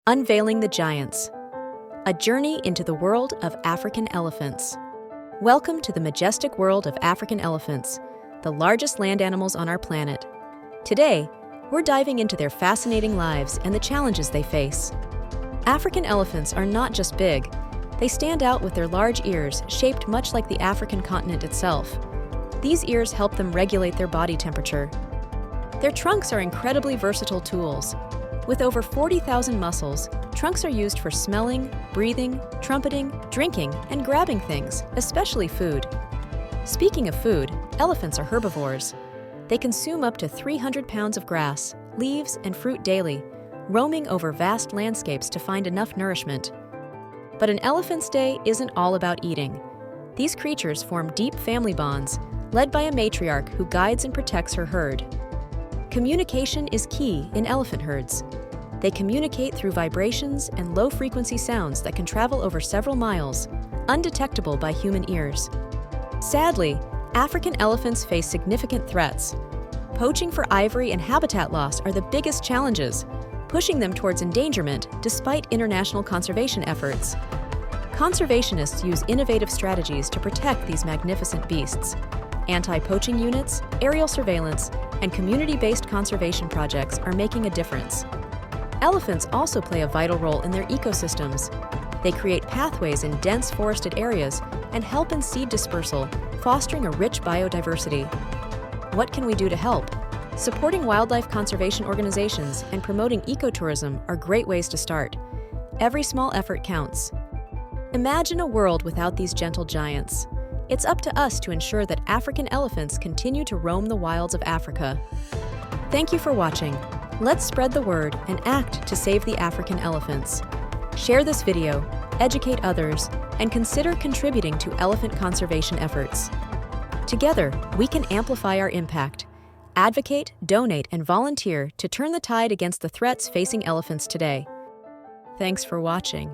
Unveiling the Giants, a journey into the world of African elephants. Welcome to the majestic world of African elephants, the largest land animals on our planet. Today, we're diving into their fascinating lives and the challenges they face. African elephants are not just big. They stand out with their large ears, shaped much like the African continent itself. These ears help them regulate their body temperature. Their trunks are incredibly versatile tools. With over 40,000 muscles, trunks are used for smelling, breathing, trumpeting, drinking, and grabbing things, especially food. Speaking of food, elephants are herbivores. They consume up to 300 pounds of grass, leaves, and fruit daily, roaming over vast landscapes to find enough nourishment. But an elephant's day isn't all about eating. These creatures form deep family bonds, led by a matriarch who guides and protects her herd. Communication is key in elephant herds. They communicate through vibrations and low-frequency sounds that can travel over several miles, undetectable by human ears. Sadly, African elephants face significant threats. Poaching for ivory and habitat loss are the biggest challenges, pushing them towards endangerment despite international conservation efforts. Conservationists use innovative strategies to protect these magnificent beasts. Anti-poaching units, aerial surveillance, and community-based conservation projects are making a difference. Elephants also play a vital role in their ecosystems. They create pathways in dense forested areas and help in seed dispersal, fostering a rich biodiversity. What can we do to help? Supporting wildlife conservation organizations and promoting ecotourism are great ways to start. Every small effort counts. Imagine a world without these gentle giants. It's up to us to ensure that African elephants continue to roam the wilds of Africa. Thank you for watching. Let's spread the word and act to save the African elephants. Share this video, educate others, and consider contributing to elephant conservation efforts. Together, we can amplify our impact. Advocate, donate, and volunteer to turn the tide against the threats facing elephants today. Thanks for watching.